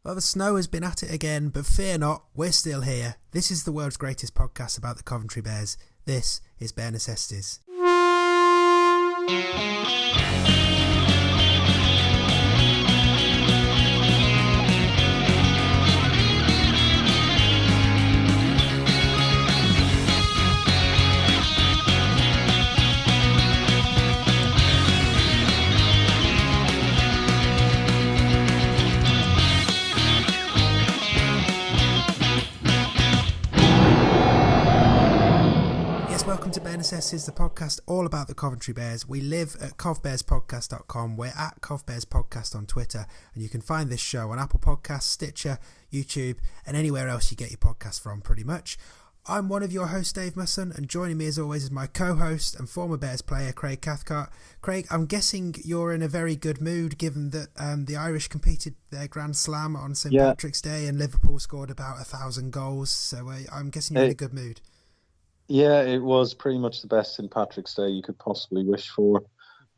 Well, the snow has been at it again, but fear not, we're still here. This is the world's greatest podcast about the Coventry Bears. This is Bear Necessities. Welcome to Bear Necessities, the podcast all about the Coventry Bears. We live at covbearspodcast.com. We're at covbearspodcast on Twitter, and you can find this show on Apple Podcasts, Stitcher, YouTube, and anywhere else you get your podcasts from, pretty much. I'm one of your hosts, Dave Musson, and joining me as always is my co-host and former Bears player, Craig Cathcart. Craig, I'm guessing you're in a very good mood given that the Irish competed their Grand Slam on St. Patrick's Day and Liverpool scored about 1,000 goals, so I'm guessing you're in a good mood. Yeah, it was pretty much the best St. Patrick's Day you could possibly wish for,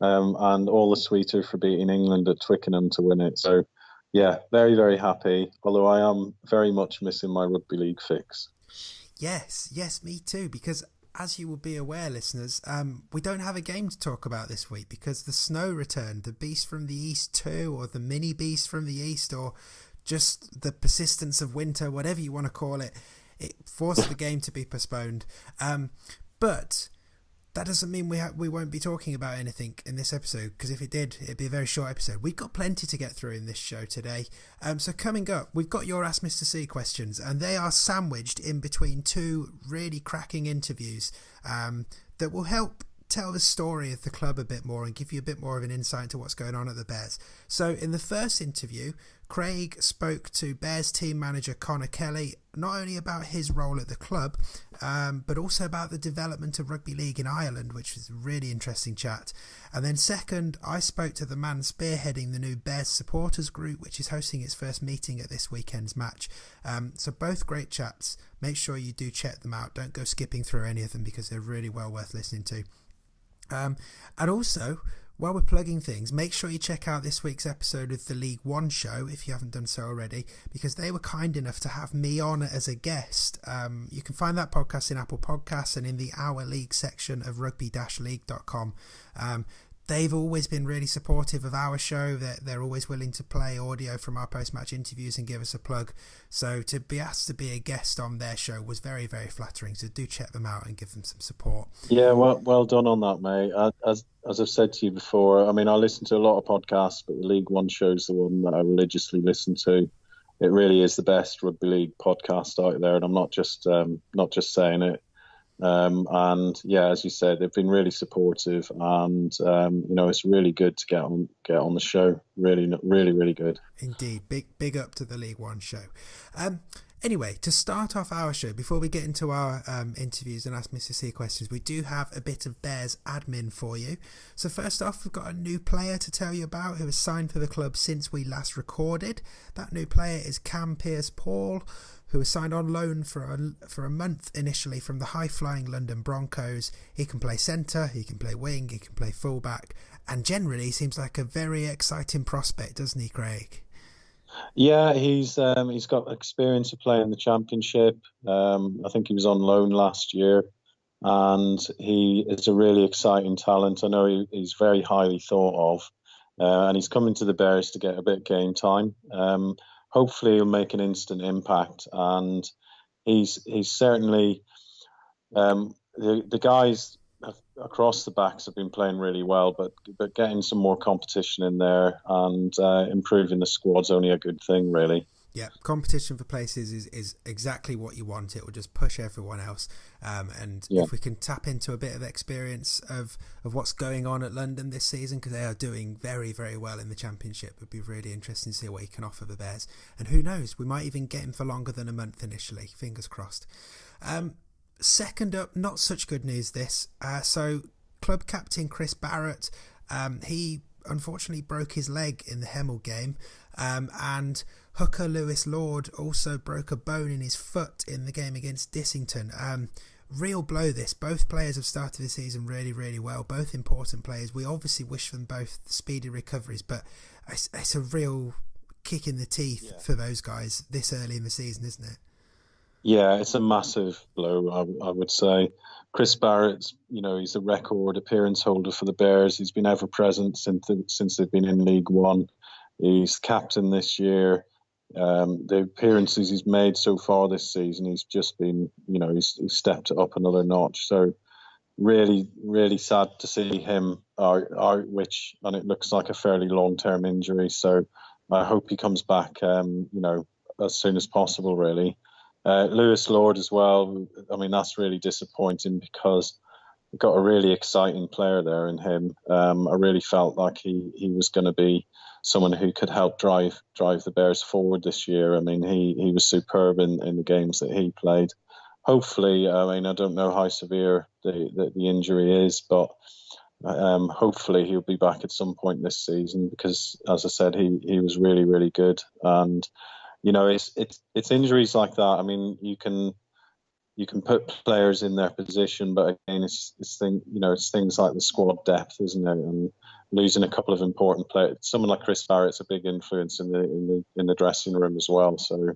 and all the sweeter for beating England at Twickenham to win it. So, yeah, very, very happy, although I am very much missing my rugby league fix. Yes, me too, because as you will be aware, listeners, we don't have a game to talk about this week because the snow returned, the Beast from the East 2, or the Mini Beast from the East, or just the persistence of winter, whatever you want to call it. It forced the game to be postponed. But that doesn't mean we won't be talking about anything in this episode, because if it did, it'd be a very short episode. We've got plenty to get through in this show today. So coming up, we've got your Ask Mr. C questions, and they are sandwiched in between two really cracking interviews that will help tell the story of the club a bit more and give you a bit more of an insight into what's going on at the Bears. So in the first interview, Craig spoke to Bears team manager Conor Kelly, not only about his role at the club, but also about the development of rugby league in Ireland, which was a really interesting chat. And then second, I spoke to the man spearheading the new Bears supporters group, which is hosting its first meeting at this weekend's match. So both great chats. Make sure you do check them out. Don't go skipping through any of them because they're really well worth listening to. And also, while we're plugging things, make sure you check out this week's episode of the League One show if you haven't done so already, because they were kind enough to have me on as a guest. You can find that podcast in Apple Podcasts and in the Our League section of rugby-league.com. They've always been really supportive of our show. They're always willing to play audio from our post-match interviews and give us a plug. So to be asked to be a guest on their show was very, very flattering. So do check them out and give them some support. Yeah, well done on that, mate. As I've said to you before, I mean, I listen to a lot of podcasts, but the League One show's the one that I religiously listen to. It really is the best rugby league podcast out there, and I'm not just saying it. And yeah, as you said, they've been really supportive, and it's really good to get on the show. Really, really, really good. Indeed, big up to the League One show. Anyway, to start off our show, before we get into our interviews and Ask Mr. C questions, we do have a bit of Bears admin for you. So first off, we've got a new player to tell you about who has signed for the club since we last recorded. That new player is Cam Pearce-Paul, who was signed on loan for a month initially from the high-flying London Broncos. He can play centre, he can play wing, he can play fullback, and generally seems like a very exciting prospect, doesn't he, Craig? Yeah, he's got experience of playing the Championship. I think he was on loan last year, and he is a really exciting talent. I know he's very highly thought of, and he's coming to the Bears to get a bit of game time. Hopefully he'll make an instant impact, and he's certainly the guys across the backs have been playing really well, but getting some more competition in there and improving the squad's only a good thing, really. Yeah, competition for places is exactly what you want. It will just push everyone else. If we can tap into a bit of experience of what's going on at London this season, because they are doing very, very well in the Championship, it would be really interesting to see what he can offer the Bears. And who knows, we might even get him for longer than a month initially. Fingers crossed. Second up, not such good news this. So club captain Chris Barrett, he unfortunately broke his leg in the Hemel game, and hooker Lewis Lord also broke a bone in his foot in the game against Dissington. Real blow this. Both players have started the season really, really well. Both important players. We obviously wish them both speedy recoveries, but it's a real kick in the teeth for those guys this early in the season, isn't it? Yeah, it's a massive blow, I would say. Chris Barrett's, he's a record appearance holder for the Bears. He's been ever present since they've been in League One. He's captain this year. The appearances he's made so far this season, he's just been, he's stepped it up another notch. So really, really sad to see him out, and it looks like a fairly long-term injury. So I hope he comes back, as soon as possible, really. Lewis Lord as well. I mean, that's really disappointing because we've got a really exciting player there in him. I really felt like he was going to be someone who could help drive the Bears forward this year. I mean, he was superb in the games that he played. Hopefully, I don't know how severe the injury is, but hopefully he'll be back at some point this season because, as I said, he was really, really good. And it's injuries like that. I mean, you can put players in their position, but again, it's things like the squad depth, isn't it? And losing a couple of important players. Someone like Chris Barrett's a big influence in the dressing room as well. So,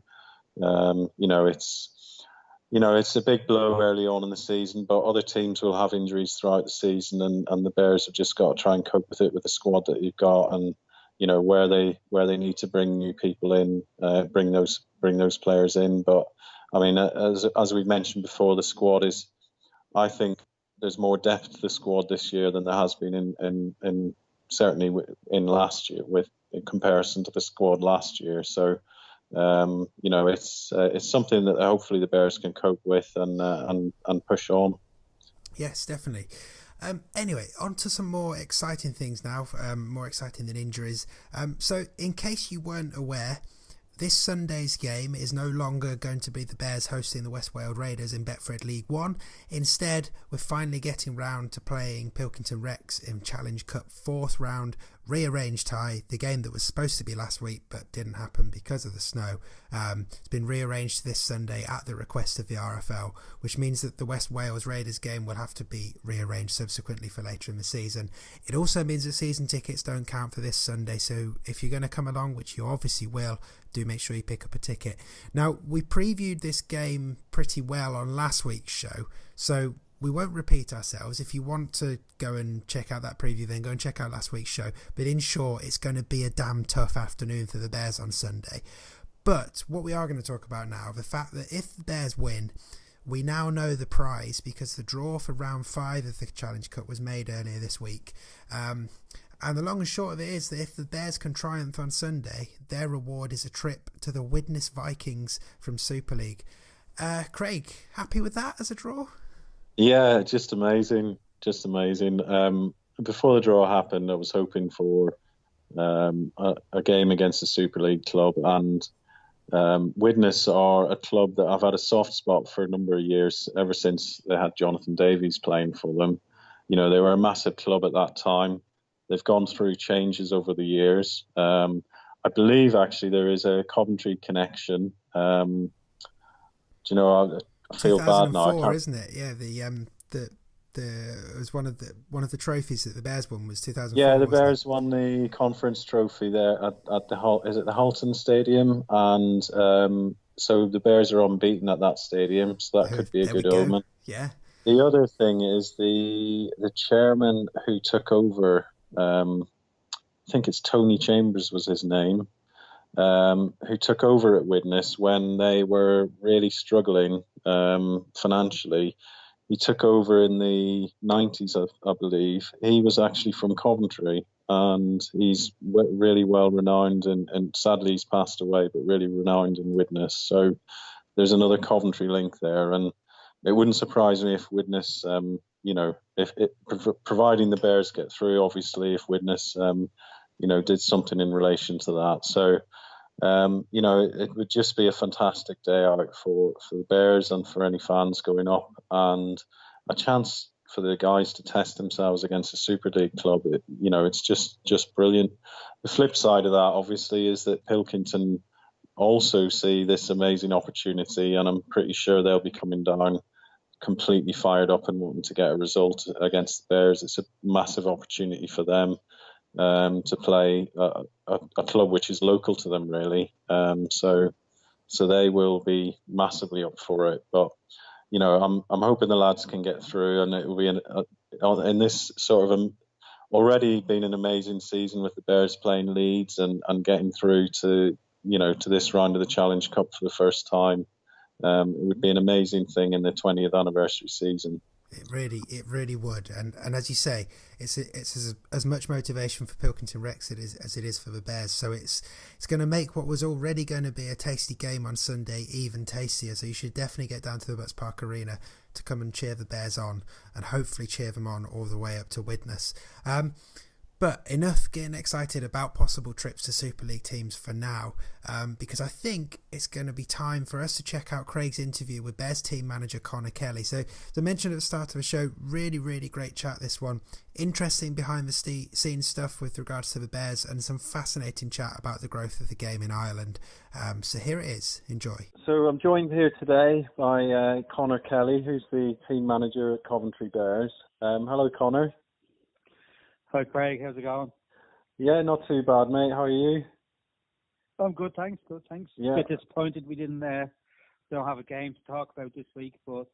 it's a big blow early on in the season, but other teams will have injuries throughout the season, and the Bears have just got to try and cope with it with the squad that you've got, and where they need to bring new people in, bring those players in. But I mean, as we've mentioned before, the squad is, I think, there's more depth to the squad this year than there has been in certainly in last year, in comparison to the squad last year. So, it's something that hopefully the Bears can cope with and push on. Yes, definitely. Anyway, on to some more exciting things now, more exciting than injuries. So, in case you weren't aware, this Sunday's game is no longer going to be the Bears hosting the West Wales Raiders in Betfred League One. Instead, we're finally getting round to playing Pilkington Rex in Challenge Cup 4th round rearranged tie, the game that was supposed to be last week but didn't happen because of the snow. It's been rearranged to this Sunday at the request of the RFL, which means that the West Wales Raiders game will have to be rearranged subsequently for later in the season. It also means that season tickets don't count for this Sunday, so if you're going to come along, which you obviously will, do make sure you pick up a ticket. Now, we previewed this game pretty well on last week's show, so we won't repeat ourselves. If you want to go and check out that preview, then go and check out last week's show. But in short, it's going to be a damn tough afternoon for the Bears on Sunday. But what we are going to talk about now, the fact that if the Bears win, we now know the prize because the draw for round 5 of the Challenge Cup was made earlier this week. And the long and short of it is that if the Bears can triumph on Sunday, their reward is a trip to the Widnes Vikings from Super League. Craig, happy with that as a draw? Yeah, just amazing. Before the draw happened, I was hoping for a game against a Super League club, and Widnes are a club that I've had a soft spot for a number of years, ever since they had Jonathan Davies playing for them. They were a massive club at that time. They've gone through changes over the years. I believe actually there is a Coventry connection. I feel bad now. Isn't it? Yeah, it was one of the trophies that the Bears won was 2004. Yeah, the Bears won the conference trophy there at the Halton Stadium, and so the Bears are unbeaten at that stadium, so that could be a good omen. Yeah. The other thing is the chairman who took over. I think it's Tony Chambers was his name. Who took over at Widnes when they were really struggling financially. He took over in the 90s, I believe. He was actually from Coventry, and he's really well renowned, and sadly he's passed away, but really renowned in Widnes. So there's another Coventry link there, and it wouldn't surprise me if Widnes, providing the Bears get through, obviously, if Widnes, did something in relation to that. So, it would just be a fantastic day out for the Bears and for any fans going up, and a chance for the guys to test themselves against a Super League club. It's just brilliant. The flip side of that, obviously, is that Pilkington also see this amazing opportunity, and I'm pretty sure they'll be coming down completely fired up and wanting to get a result against the Bears. It's a massive opportunity for them. to play a club which is local to them, really. So they will be massively up for it. But I'm hoping the lads can get through, and it will be in this sort of already been an amazing season with the Bears playing Leeds and getting through to this round of the Challenge Cup for the first time. It would be an amazing thing in the 20th anniversary season. It really would, and as you say, it's as much motivation for Pilkington Rex as it is for the Bears. So it's going to make what was already going to be a tasty game on Sunday even tastier. So you should definitely get down to the Butts Park Arena to come and cheer the Bears on, and hopefully cheer them on all the way up to Widnes. But enough getting excited about possible trips to Super League teams for now, because I think it's going to be time for us to check out Craig's interview with Bears team manager Conor Kelly. So, as I mentioned at the start of the show, really, really great chat this one. Interesting behind the scenes stuff with regards to the Bears, and some fascinating chat about the growth of the game in Ireland. So here it is. Enjoy. So I'm joined here today by Conor Kelly, who's the team manager at Coventry Bears. Hello, Conor. Hi Craig, how's it going? Yeah, not too bad, mate. How are you? I'm good, thanks. Yeah. A bit disappointed we don't have a game to talk about this week, but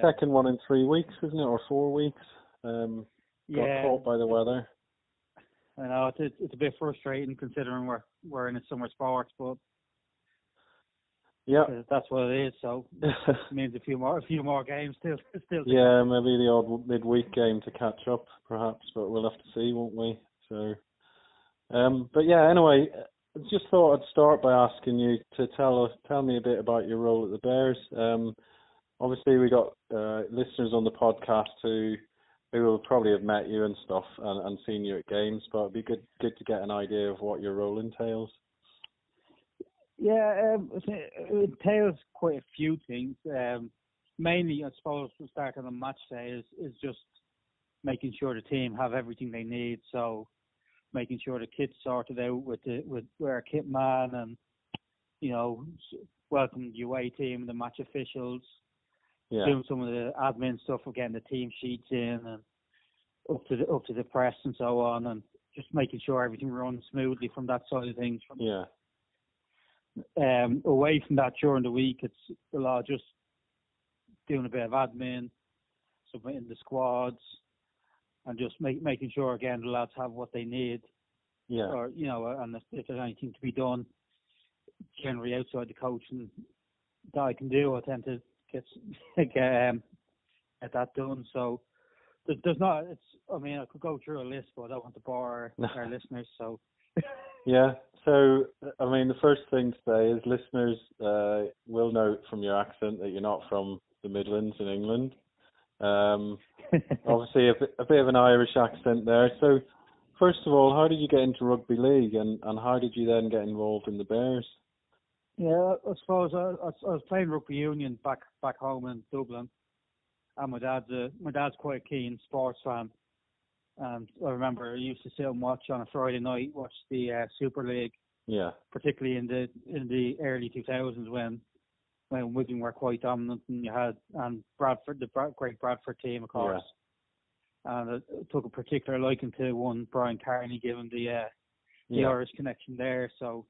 second one in 3 weeks, isn't it, or 4 weeks? Got caught by the weather. I know it's a bit frustrating considering we're in a summer sports, but yeah, that's what it is. So it means a few more games still. Yeah, maybe the odd midweek game to catch up, perhaps, but we'll have to see, won't we? So, but yeah, anyway, just thought I'd start by asking you to tell me a bit about your role at the Bears. Obviously, we got listeners on the podcast who will probably have met you and stuff and seen you at games, but it'd be good to get an idea of what your role entails. Yeah, it entails quite a few things. Mainly, I suppose, we'll start on the match day is just making sure the team have everything they need. So, making sure the kit's sorted out with our kit man, and welcome the away team, the match officials, doing some of the admin stuff of getting the team sheets in and up to the press and so on, and just making sure everything runs smoothly from that side of things. Away from that during the week, it's a lot of just doing a bit of admin, submitting the squads, and just making sure again the lads have what they need. Or and if there's anything to be done, generally outside the coaching that I can do, I tend to get that done. So there's not. I could go through a list, but I don't want to bore our listeners. So. Yeah. So, the first thing to say is listeners will note from your accent that you're not from the Midlands in England. Obviously, a bit of an Irish accent there. So, first of all, how did you get into rugby league, and how did you then get involved in the Bears? Yeah, I suppose I was playing rugby union back home in Dublin, and my dad's quite a keen sports fan. And I remember I used to sit and watch on a Friday night, watch the Super League. Yeah. Particularly in the early 2000s when Wigan were quite dominant, and you had Bradford, the great Bradford team, of course. Yeah. And I took a particular liking to one Brian Carney, given the Irish connection there. So,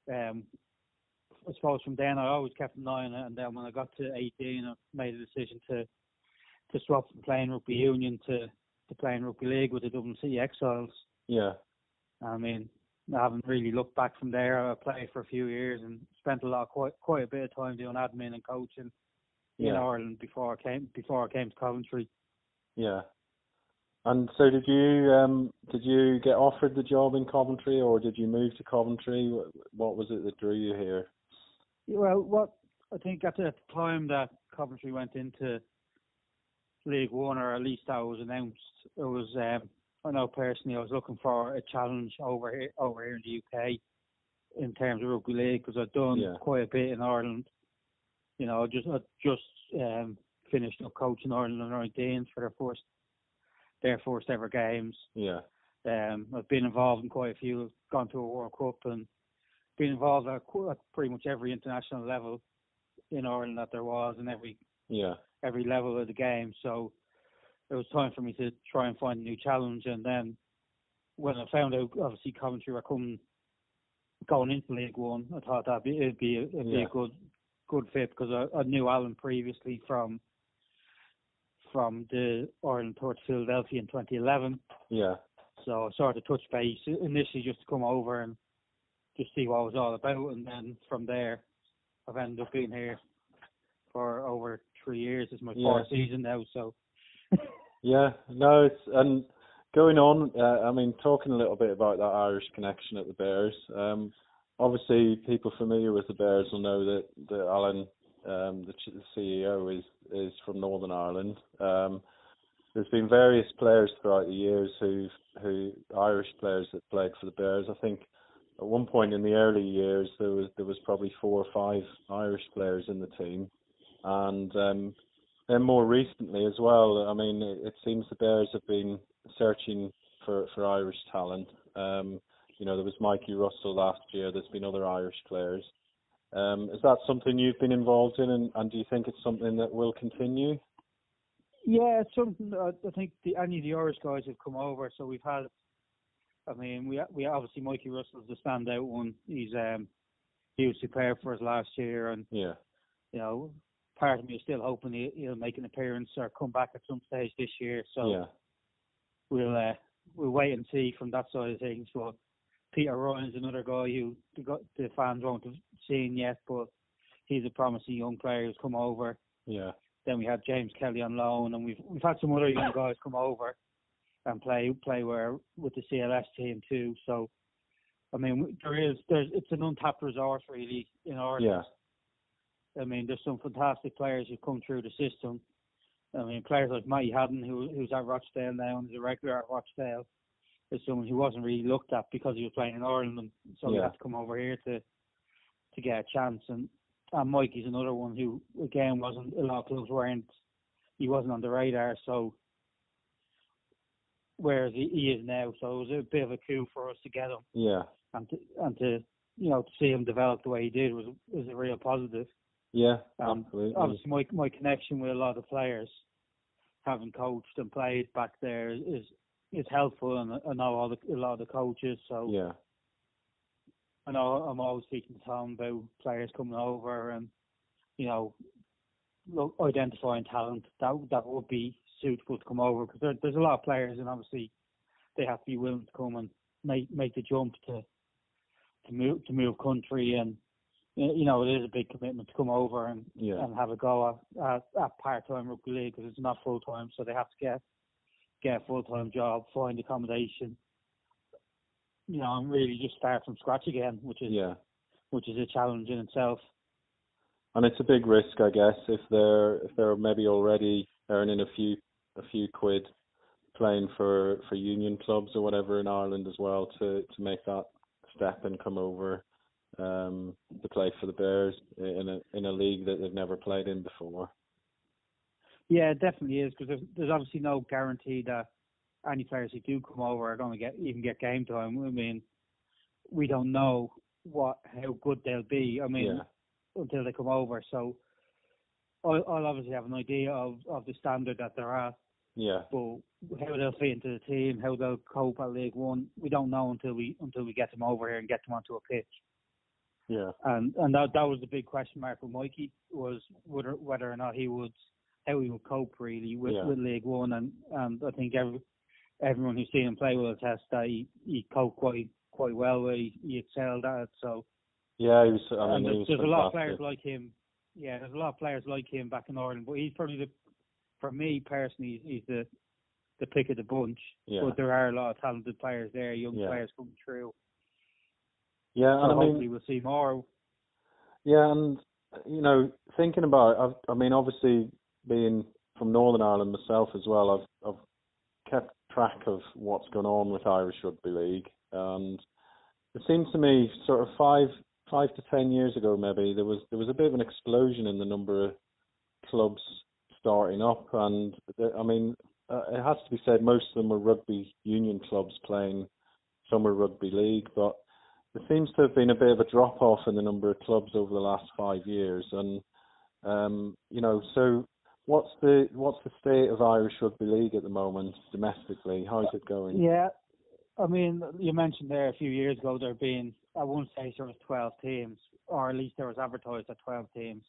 I suppose from then I always kept an eye on it. And then when I got to 18, I made a decision to swap from playing rugby union to playing rugby league with the Dublin City Exiles. Yeah. I haven't really looked back from there. I played for a few years and spent quite a bit of time doing admin and coaching in Ireland before I came to Coventry. Yeah. And so did you get offered the job in Coventry, or did you move to Coventry? What was it that drew you here? Well, what I think at the time that Coventry went into League One, or at least that was announced, it was I know personally I was looking for a challenge over here in the UK in terms of rugby league, because I'd done quite a bit in Ireland. I just finished up coaching Ireland under 19s for their first ever games. Yeah. I've been involved in quite a few. Gone to a World Cup and been involved at pretty much every international level in Ireland that there was, and every level of the game. So it was time for me to try and find a new challenge. And then when I found out, obviously Coventry were going into League One, I thought it'd be a good fit, because I knew Alan previously from the Ireland tour to Philadelphia in 2011. Yeah. So I sort of touched base initially just to come over and just see what it was all about, and then from there I've ended up being here for over 3 years. It's my fourth season now, so. Yeah, no, and going on, I mean, talking a little bit about that Irish connection at the Bears. Obviously, people familiar with the Bears will know that Alan, the CEO, is from Northern Ireland. There's been various players throughout the years who Irish players that played for the Bears. I think at one point in the early years there was probably 4 or 5 Irish players in the team, and then more recently as well. I mean, it seems the Bears have been searching for Irish talent. There was Mikey Russell last year. There's been other Irish players. Is that something you've been involved in, and do you think it's something that will continue? Yeah, it's something I think any of the Irish guys have come over. So we've had, I mean, we obviously Mikey Russell's the standout one. He was superb for us last year, and part of me is still hoping he'll make an appearance or come back at some stage this year. So we'll wait and see from that side of things. But Peter Ryan's another guy who the fans won't have seen yet, but he's a promising young player who's come over. Yeah. Then we had James Kelly on loan, and we've had some other young guys come over and play with the CLS team too. So, I mean, it's an untapped resource really in Ireland. Yeah. I mean, there's some fantastic players who come through the system. I mean, players like Matty Haddon, who's at Rochdale now and is a regular at Rochdale, is someone who wasn't really looked at because he was playing in Ireland, and so he had to come over here to get a chance. And Mikey's another one who, again, wasn't a lot of clubs he wasn't on the radar. So whereas he is now, so it was a bit of a coup for us to get him. Yeah. And to see him develop the way he did was a real positive. Yeah, absolutely. Obviously, my connection with a lot of players, having coached and played back there, is helpful, and I know a lot of the coaches. So yeah. I know I'm always speaking to Tom about players coming over and, identifying talent that would be suitable to come over, because there's a lot of players, and obviously they have to be willing to come and make the jump to move country, and it is a big commitment to come over and have a go at part-time rugby league, because it's not full-time, so they have to get a full-time job, find accommodation, and really just start from scratch again, which is a challenge in itself. And it's a big risk, I guess, if they're maybe already earning a few quid playing for union clubs or whatever in Ireland as well, to make that step and come over to play for the Bears in a league that they've never played in before. Yeah, it definitely is, because there's obviously no guarantee that any players who do come over are going to get game time. I mean, we don't know how good they'll be. I mean, until they come over. So I'll obviously have an idea of the standard that they're at. Yeah. But how they'll fit into the team, how they'll cope at League One, we don't know until we get them over here and get them onto a pitch. Yeah. And that was the big question mark for Mikey, was whether or not how he would cope really with League One, and I think everyone who's seen him play will attest that he coped quite well with it. He excelled at it. So there's a lot of players like him. Yeah, there's a lot of players like him back in Ireland, but he's probably for me personally, he's the pick of the bunch. Yeah. But there are a lot of talented players there, young players coming through. Yeah, so and hopefully we'll see more. Yeah, and thinking about, obviously being from Northern Ireland myself as well, I've kept track of what's going on with Irish Rugby League, and it seems to me sort of 5 to 10 years ago maybe there was a bit of an explosion in the number of clubs starting up, and it has to be said most of them were rugby union clubs playing, some were rugby league, but there seems to have been a bit of a drop off in the number of clubs over the last 5 years, and so what's the state of Irish Rugby League at the moment domestically? How's it going? Yeah, I mean, you mentioned there a few years ago there being, I wouldn't say there was 12 teams, or at least there was advertised at 12 teams.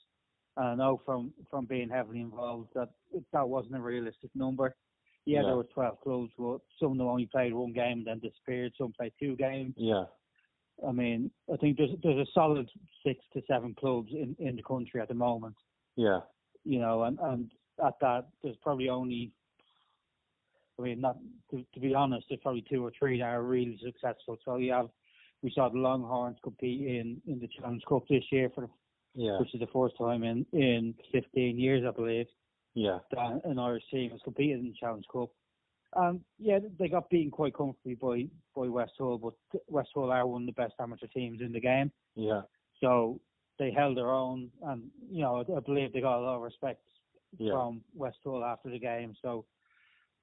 And I know from being heavily involved that wasn't a realistic number. Yeah, there were 12 clubs, but some of them only played one game and then disappeared. Some played 2 games. Yeah. I mean, I think there's a solid 6 to 7 clubs in the country at the moment. Yeah. You know, and at that, there's probably only, I mean, not to be honest, there's probably 2 or 3 that are really successful. So we saw the Longhorns compete in the Challenge Cup this year which is the first time in 15 years, I believe. Yeah. That an Irish team has competed in the Challenge Cup. Yeah, they got beaten quite comfortably by West Hull, but West Hull are one of the best amateur teams in the game. Yeah. So they held their own, and you know, I believe they got a lot of respect from West Hull after the game. So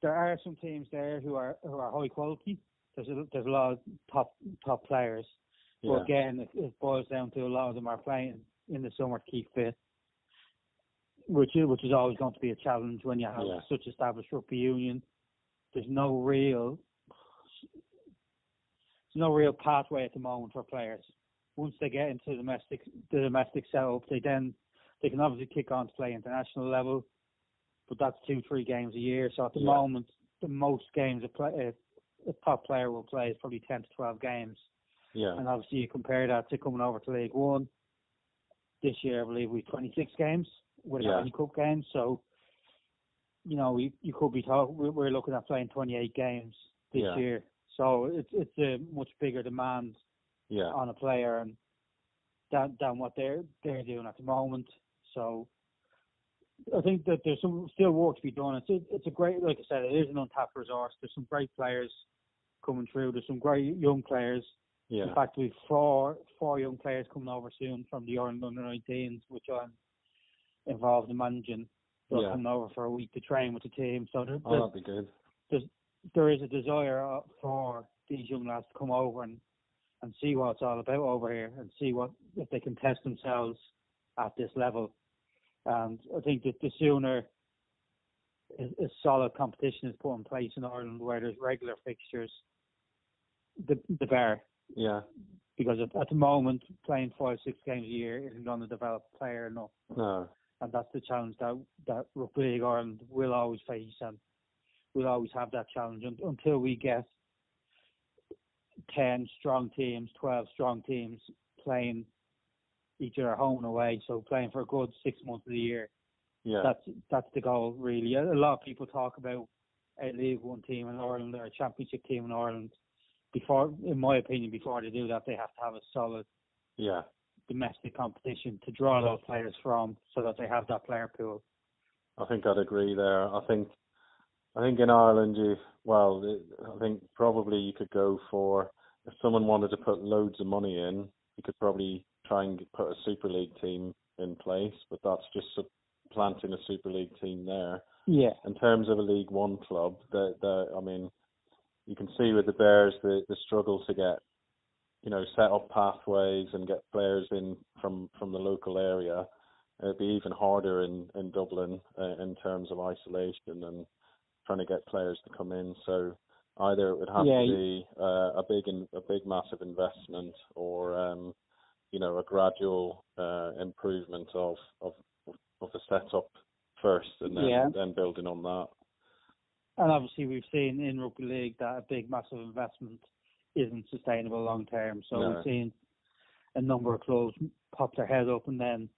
there are some teams there who are high quality. There's a lot of top players. Yeah. But again, it boils down to a lot of them are playing in the summer to keep fit, which is always going to be a challenge when you have such established rugby union. There's no real pathway at the moment for players. Once they get into the domestic setup, they can obviously kick on to play international level, but that's 2-3 games a year. So at the moment, the most games a top player will play is probably 10 to 12 games. Yeah. And obviously you compare that to coming over to League One. This year, I believe we 26 games without any cup games. So, you know, you could be talking. We're looking at playing 28 games this year. So it's a much bigger demand on a player and than what they're doing at the moment. So I think that there's some still work to be done. It's a great, like I said, it is an untapped resource. There's some great players coming through. There's some great young players. Yeah. In fact, we've four young players coming over soon from the Ireland under-19s, which I'm involved in managing. They're coming over for a week to train with the team. So that'd be good. There is a desire for these young lads to come over and see what it's all about over here and see if they can test themselves at this level. And I think that the sooner a solid competition is put in place in Ireland where there's regular fixtures, the better. Yeah. Because at the moment, playing 5-6 games a year isn't going to develop a player enough. No. And that's the challenge that Rugby League Ireland will always face, and we'll always have that challenge until we get 10 strong teams, 12 strong teams playing each other home and away, so playing for a good 6 months of the year. Yeah. That's the goal, really. A lot of people talk about a League One team in Ireland or a Championship team in Ireland. In my opinion, before they do that, they have to have a solid domestic competition to draw those players from, so that they have that player pool. I think I'd agree there. I think in Ireland, I think probably you could go for, if someone wanted to put loads of money in, you could probably try and put a Super League team in place, but that's just supplanting a Super League team there. Yeah. In terms of a League One club, I mean, you can see with the Bears the struggle to get, set up pathways and get players in from the local area. It'd be even harder in Dublin in terms of isolation and trying to get players to come in. So either it would have to be a big massive investment, or a gradual improvement of the setup first, and then building on that. And obviously we've seen in Rugby League that a big massive investment isn't sustainable long term. So we've seen a number of clubs pop their head up, and then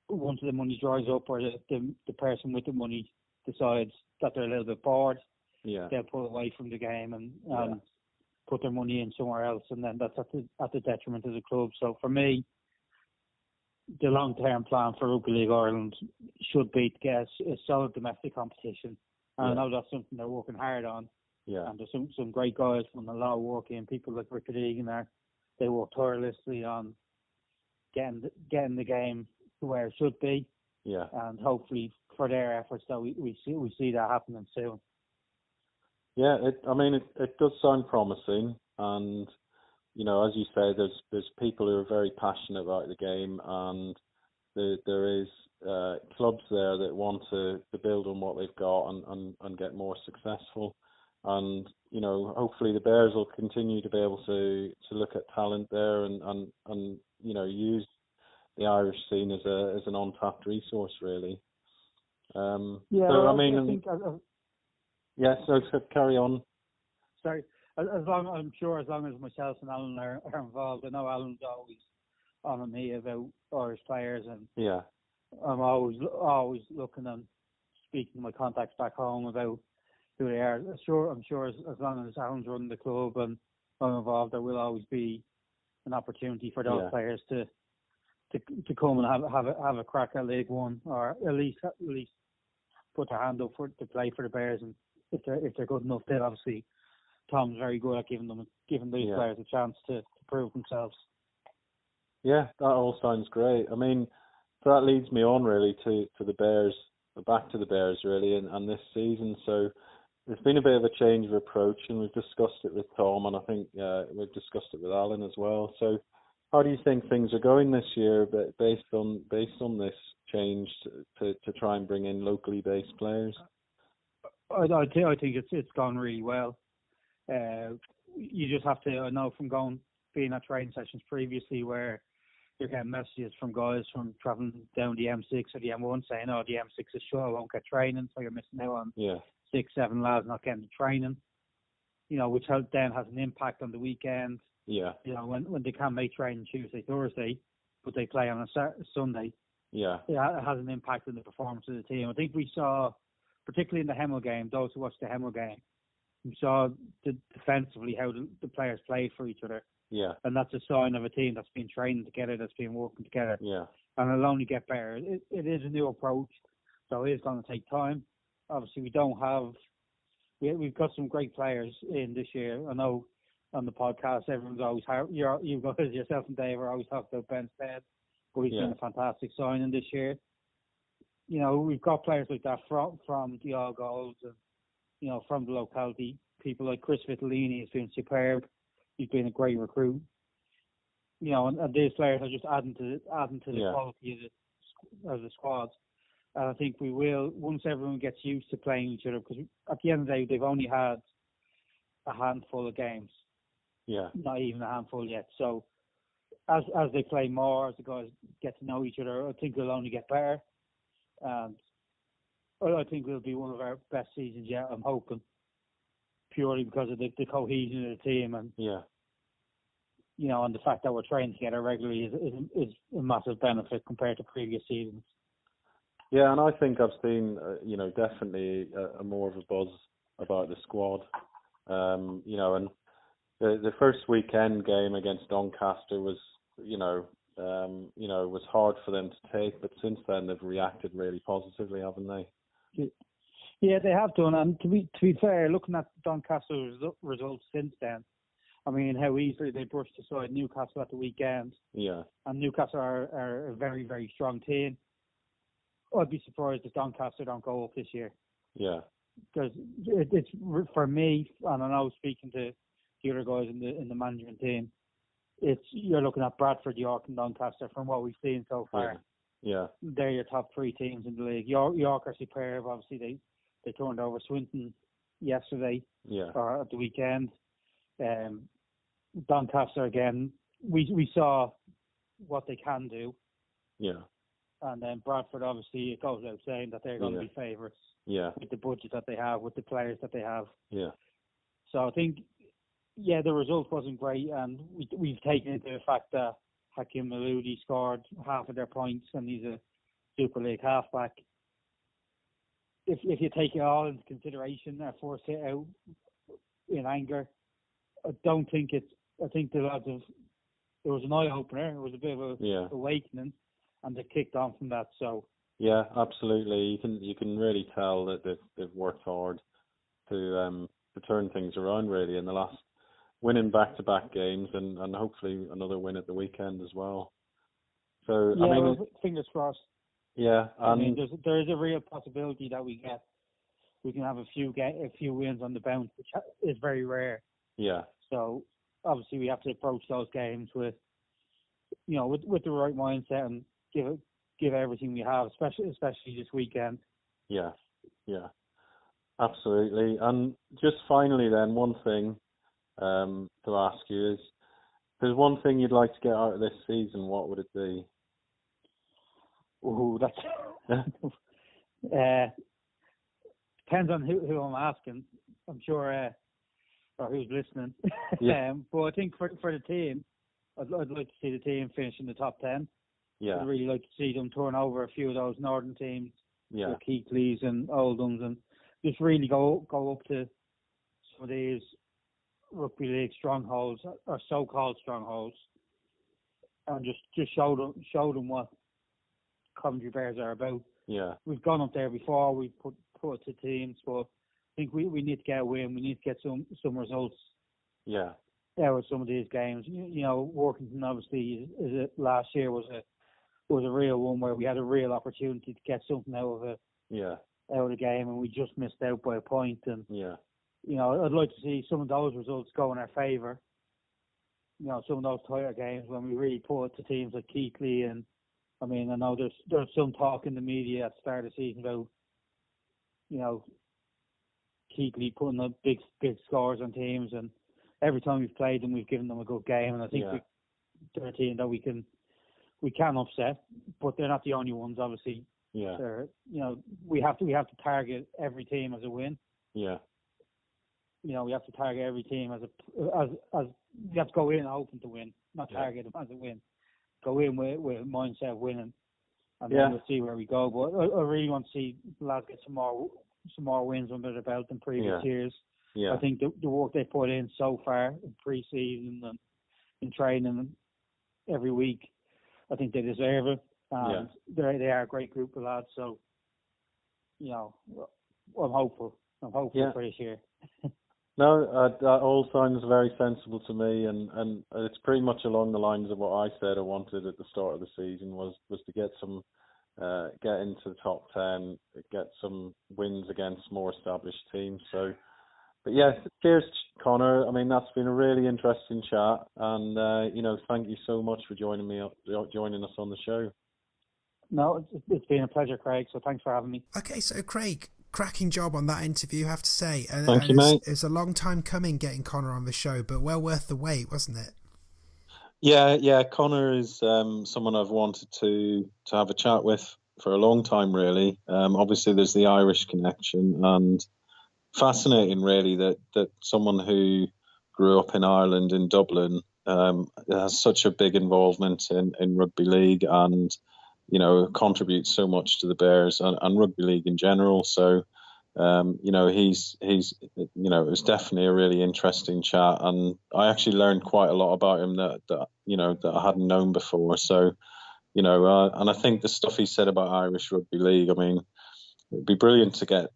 once the money dries up, or the person with the money decides that they're a little bit bored, they'll pull away from the game and put their money in somewhere else, and then that's at the detriment of the club. So for me, the long-term plan for Rugby League Ireland should be to get a solid domestic competition. And I know that's something they're working hard on. Yeah. And there's some great guys from a lot of work in, people like Ricky Egan there. They work tirelessly on getting the game to where it should be. Yeah. And hopefully for their efforts that we see that happening soon. Yeah, it does sound promising, and as you say, there's people who are very passionate about the game, and there is clubs there that want to build on what they've got and get more successful. and hopefully the Bears will continue to be able to look at talent there and use the Irish scene as an untapped resource, really. So carry on. Sorry, as long as myself and Alan are involved. I know Alan's always on me about Irish players, and I'm always looking and speaking to my contacts back home about who they are. I'm sure as long as Alan's running the club and I'm involved, there will always be an opportunity for those players to come and have a crack at League One, or at least put their hand up to play for the Bears. And if they're good enough, then obviously Tom's very good at giving these players a chance to prove themselves. Yeah, that all sounds great. I mean, so that leads me on really to the Bears, back to the Bears really, and this season. So there's been a bit of a change of approach, and we've discussed it with Tom, and I think we've discussed it with Alan as well. So how do you think things are going this year, based on this change to try and bring in locally based players? I think it's gone really well. You just have to, I know from being at training sessions previously where you're getting messages from guys from travelling down the M6 or the M1 saying, the M6 is short, I won't get training, so you're missing out on 6-7 lads not getting the training, which then has an impact on the weekend. Yeah. When they can't make training Tuesday, Thursday, but they play on a Sunday. Yeah. It has an impact on the performance of the team. I think we saw, particularly in the Hemel game, those who watched the Hemel game, we saw defensively how the players play for each other. Yeah. And that's a sign of a team that's been training together, that's been working together. Yeah. And it'll only get better. It is a new approach, so it is going to take time. Obviously, we've got some great players in this year. I know on the podcast, everyone's always you guys, yourself and Dave are always talking about Ben Stead, but he's been a fantastic signing this year. We've got players like that from the All Golds and, from the locality. People like Chris Vitellini has been superb. He's been a great recruit. And these players are just adding to the quality of the squad. And I think we will, once everyone gets used to playing each other, because at the end of the day, they've only had a handful of games. Yeah. Not even a handful yet. So as they play more, as the guys get to know each other, I think they'll only get better. And I think it'll be one of our best seasons yet, I'm hoping. Purely because of the cohesion of the team and and the fact that we're training together regularly is a massive benefit compared to previous seasons. Yeah, and I think I've seen definitely a more of a buzz about the squad. And the first weekend game against Doncaster was was hard for them to take, but since then they've reacted really positively, haven't they? Yeah, they have done, and to be fair, looking at Doncaster's results since then, I mean, how easily they brushed aside Newcastle at the weekend. Yeah. And Newcastle are a very, very strong team. I'd be surprised if Doncaster don't go up this year. Yeah. Because it's for me, and I know speaking to the other guys in the management team, you're looking at Bradford, York, and Doncaster from what we've seen so far. Yeah. They're your top three teams in the league. York are superb. Obviously, they turned over Swinton yesterday or at the weekend. Doncaster again, we saw what they can do. Yeah. And then Bradford, obviously, it goes without saying that they're going to be favourites. Yeah. With the budget that they have, with the players that they have. Yeah. So I think, the result wasn't great, and we've taken into the fact that Hakim Maludi scored half of their points, and he's a Super League halfback. If you take it all into consideration, our first hit out in anger, I think the lads it was an eye opener. It was a bit of a awakening, and they kicked on from that. So yeah, absolutely. You can really tell that they've worked hard to turn things around really in the last, winning back-to-back games and hopefully another win at the weekend as well. So I mean, fingers crossed. Yeah, I mean, there is a real possibility that we can have a few wins on the bounce, which is very rare. Yeah. So obviously we have to approach those games with the right mindset and give everything we have, especially this weekend. Yeah, yeah. Absolutely. And just finally then, one thing to ask you is, if there's one thing you'd like to get out of this season, what would it be? Oh, that's depends on who I'm asking. I'm sure, or who's listening. Yeah. But I think for the team, I'd like to see the team finish in the top 10. Yeah. I'd really like to see them turn over a few of those northern teams, Yeah. like Keighley's and Oldham's, and just really go up to some of these rugby league strongholds, or so-called strongholds, and just show them what Coventry Bears are about. Yeah. We've gone up there before. We've put it to teams, but I think we need to get a win. We need to get some results. Yeah. Out of some of these games. You know, Workington obviously last year was a real one where we had a real opportunity to get something out of it. Yeah. Out of the game, and we just missed out by a point. And Yeah. you know, I'd like to see some of those results go in our favour. You know, some of those tighter games when we really put it to teams like Keighley, and I mean, I know there's some talk in the media at the start of the season about, you know, Keighley putting up big scores on teams, and every time we've played them, we've given them a good game, and I think they're a team that we can upset, but they're not the only ones, obviously. Yeah. You know, we have to target every team as a win. Yeah. You know, we have to target every team as we have to go in hoping to win, not target them as a win. Go in with a mindset of winning, and then we'll see where we go. But I really want to see the lads get some more wins under their belt than previous years. Yeah. I think the work they put in so far in pre-season and in training every week, I think they deserve it. And they are a great group of lads. So, you know, I'm hopeful. I'm hopeful for this year. No, that all sounds very sensible to me, and it's pretty much along the lines of what I said I wanted at the start of the season was to get get into the top 10, get some wins against more established teams. So, but yeah, cheers, Conor. I mean, that's been a really interesting chat, and you know, thank you so much for joining us on the show. No, it's been a pleasure, Craig. So thanks for having me. Okay, so Craig, cracking job on that interview, I have to say. And, Thank you, mate. It's a long time coming getting Conor on the show, but well worth the wait, wasn't it? Yeah. Conor is someone I've wanted to have a chat with for a long time, really. Obviously, there's the Irish connection, and fascinating, really, that someone who grew up in Ireland, in Dublin, has such a big involvement in rugby league, and you know, contributes so much to the Bears and rugby league in general. So, you know, he's you know, it was definitely a really interesting chat, and I actually learned quite a lot about him that you know, that I hadn't known before. So, you know, and I think the stuff he said about Irish rugby league, I mean, it'd be brilliant to get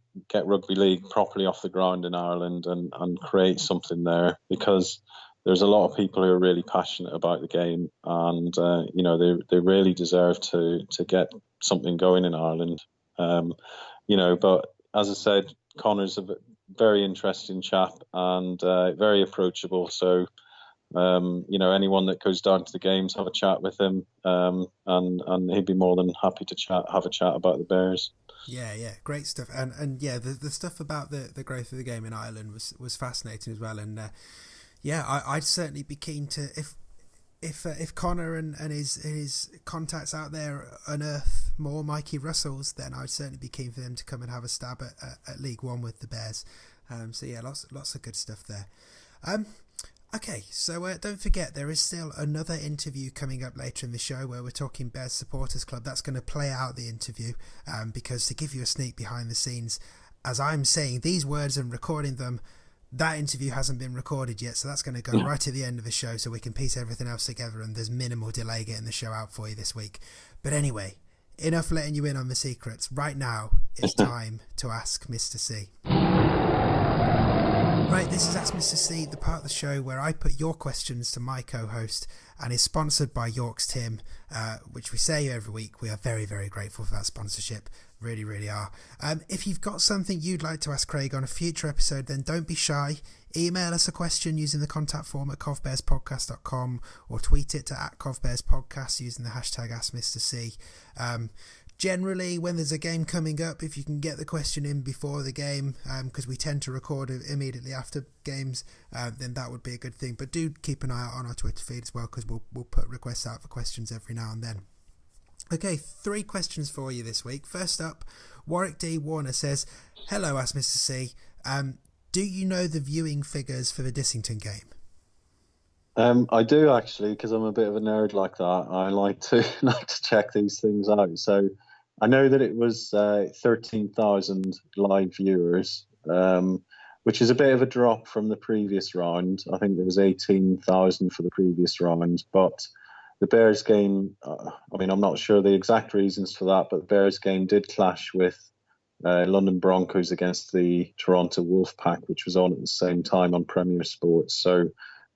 rugby league properly off the ground in Ireland and create something there, because there's a lot of people who are really passionate about the game, and you know, they really deserve to get something going in Ireland. You know, but as I said, Conor's a very interesting chap and very approachable. So you know, anyone that goes down to the games, have a chat with him, and he'd be more than happy to have a chat about the Bears. Yeah, great stuff, and yeah, the stuff about the growth of the game in Ireland was fascinating as well, and. Yeah, I'd certainly be keen to if Conor and his contacts out there unearth more Mikey Russells, then I'd certainly be keen for them to come and have a stab at League One with the Bears. So yeah, lots of good stuff there. Okay, so don't forget there is still another interview coming up later in the show where we're talking Bears Supporters Club. That's going to play out the interview because to give you a sneak behind the scenes, as I'm saying these words and recording them, that interview hasn't been recorded yet, so that's going to go right at the end of the show so we can piece everything else together, and there's minimal delay getting the show out for you this week. But anyway, enough letting you in on the secrets. Right now, it's time to Ask Mr. C. Right, this is Ask Mr. C, the part of the show where I put your questions to my co-host, and is sponsored by York's Tim, which we say every week. We are very, very grateful for that sponsorship. Really, really are. If you've got something you'd like to ask Craig on a future episode, then don't be shy. Email us a question using the contact form at covbearspodcast.com or tweet it to @covbearspodcast using the hashtag AskMrC. generally, when there's a game coming up, if you can get the question in before the game, because we tend to record it immediately after games, then that would be a good thing. But do keep an eye out on our Twitter feed as well, because we'll put requests out for questions every now and then. Okay, 3 questions for you this week. First up, Warwick D. Warner says, "Hello, Ask Mr. C. Do you know the viewing figures for the Dissington game?" I do actually, because I'm a bit of a nerd like that. I like to check these things out. So I know that it was 13,000 live viewers, which is a bit of a drop from the previous round. I think there was 18,000 for the previous round. But the Bears game, I'm not sure the exact reasons for that, but the Bears game did clash with London Broncos against the Toronto Wolfpack, which was on at the same time on Premier Sports. So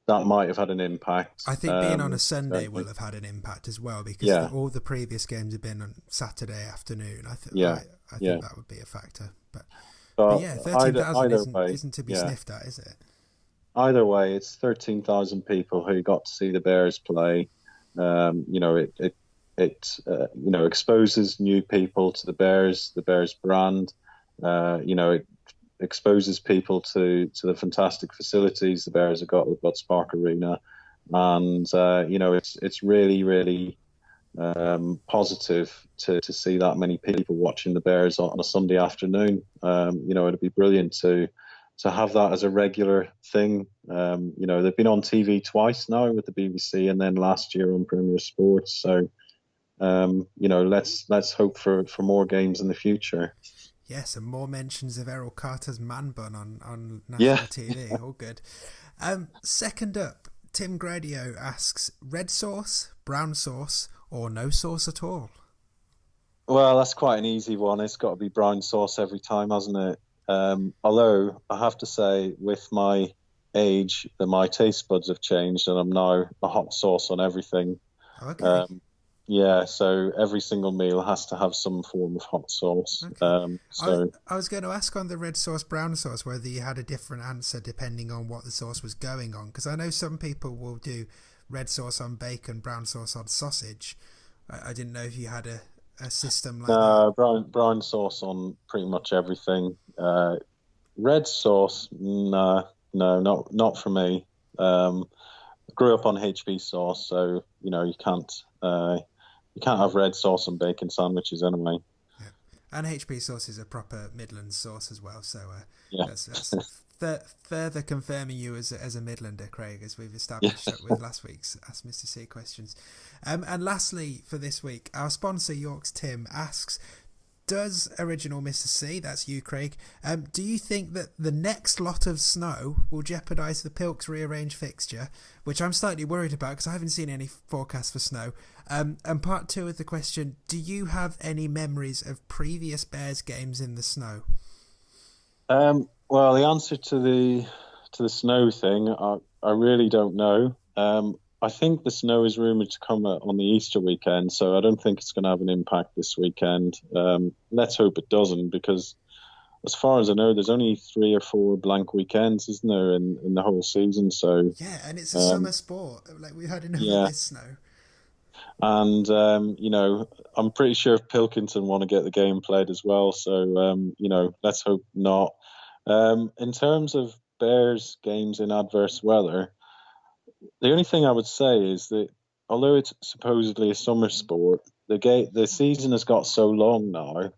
that might have had an impact. I think being on a Sunday will have had an impact as well, because all the previous games have been on Saturday afternoon. I think that would be a factor. But yeah, 13,000 isn't to be sniffed at, is it? Either way, it's 13,000 people who got to see the Bears play. It exposes new people to the Bears brand. It exposes people to the fantastic facilities the Bears have got at Spark Arena, and it's really, really positive to see that many people watching the Bears on a Sunday afternoon. It'd be brilliant to have that as a regular thing. They've been on TV twice now with the BBC, and then last year on Premier Sports. So let's hope for more games in the future. Yes, and more mentions of Errol Carter's man bun on national TV. All good. Second up, Tim Gradio asks, red sauce, brown sauce, or no sauce at all? Well, that's quite an easy one. It's got to be brown sauce every time, hasn't it? Although I have to say, with my age, that my taste buds have changed, and I'm now a hot sauce on everything. Okay. So every single meal has to have some form of hot sauce. Okay. I was going to ask on the red sauce, brown sauce, whether you had a different answer depending on what the sauce was going on, because I know some people will do red sauce on bacon, brown sauce on sausage. I didn't know if you had a system like that. Brown sauce on pretty much everything. Red sauce, no, not for me. Grew up on HB sauce, so you can't have red sauce on bacon sandwiches anyway. Yeah. And HB sauce is a proper Midlands sauce as well, so that's further confirming you as a Midlander, Craig, as we've established with last week's Ask Mr. C questions. And lastly for this week, our sponsor York's Tim asks, does original Mr. C, that's you, Craig, do you think that the next lot of snow will jeopardise the Pilks rearranged fixture, which I'm slightly worried about because I haven't seen any forecast for snow? And part 2 of the question, do you have any memories of previous Bears games in the snow? Well, the answer to the snow thing, I really don't know. I think the snow is rumoured to come on the Easter weekend, so I don't think it's going to have an impact this weekend. Let's hope it doesn't, because as far as I know, there's only 3 or 4 blank weekends, isn't there, in the whole season? So yeah, and it's a summer sport. Like, we've had enough of this snow. And I'm pretty sure Pilkington want to get the game played as well. So let's hope not. In terms of Bears games in adverse weather, the only thing I would say is that although it's supposedly a summer sport, the season has got so long now.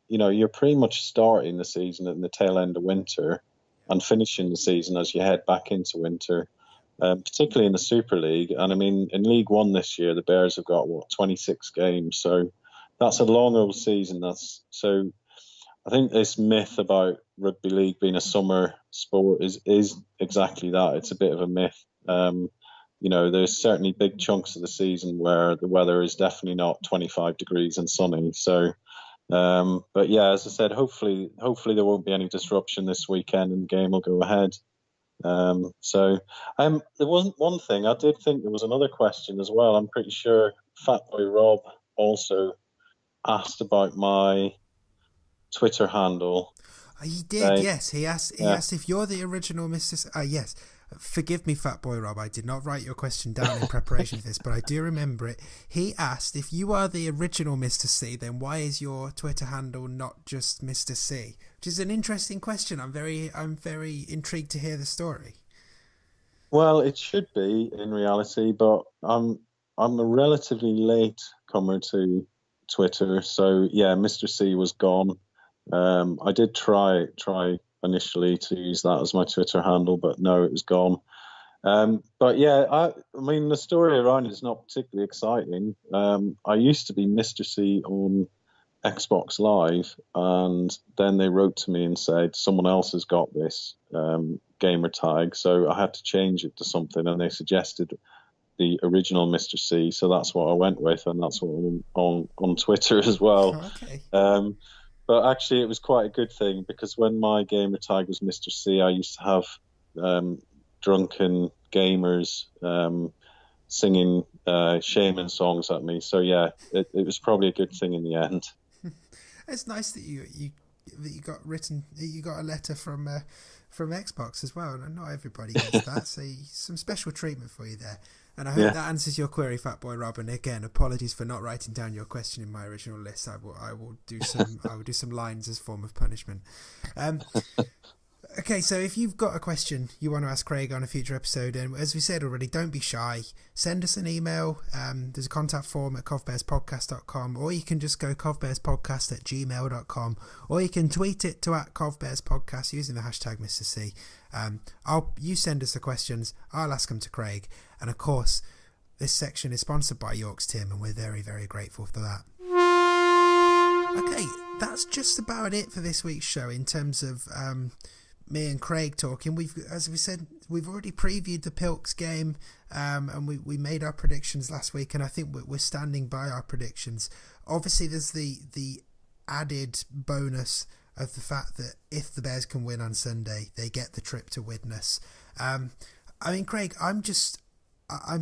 You're pretty much starting the season at the tail end of winter and finishing the season as you head back into winter, particularly in the Super League. And I mean, in League One this year, the Bears have got 26 games, so that's a long old season. So I think this myth about rugby league being a summer sport is exactly that. It's a bit of a myth. There's certainly big chunks of the season where the weather is definitely not 25 degrees and sunny. So, but yeah, as I said, hopefully there won't be any disruption this weekend and the game will go ahead. There wasn't one thing. I did think there was another question as well. I'm pretty sure Fatboy Rob also asked about my Twitter handle. He did, yes. He asked if you're the original Mr. C. Yes. Forgive me, Fat Boy Rob, I did not write your question down in preparation for this, but I do remember it. He asked, if you are the original Mr. C, then why is your Twitter handle not just Mr. C? Which is an interesting question. I'm very intrigued to hear the story. Well, it should be in reality, but I'm a relatively late comer to Twitter, so yeah, Mr. C was gone. I did try initially to use that as my Twitter handle, but no, it was gone. But yeah, I mean, the story around it is not particularly exciting. I used to be Mr. C on Xbox Live, and then they wrote to me and said someone else has got this gamer tag, so I had to change it to something, and they suggested the original Mr. C, so that's what I went with, and that's what I'm on Twitter as well. Okay. But actually, it was quite a good thing, because when my gamer tag was Mr. C, I used to have drunken gamers singing shaman songs at me. So yeah, it was probably a good thing in the end. It's nice that you got a letter from Xbox as well. Not everybody gets that, so some special treatment for you there. And I hope that answers your query, Fat Boy Rob. And again, apologies for not writing down your question in my original list. I will do some lines as form of punishment. Okay, so if you've got a question you want to ask Craig on a future episode, and as we said already, don't be shy. Send us an email. There's a contact form at covbearspodcast.com, or you can just go covbearspodcast@gmail.com, or you can tweet it to @covbearspodcast using the hashtag Mr. C. You send us the questions, I'll ask them to Craig, and of course, this section is sponsored by York's Tim, and we're very, very grateful for that. Okay, that's just about it for this week's show in terms of me and Craig talking. As we said, we've already previewed the Pilks game, and we made our predictions last week, and I think we're standing by our predictions. Obviously, there's the added bonus of the fact that if the Bears can win on Sunday, they get the trip to Widnes. I mean, Craig, I'm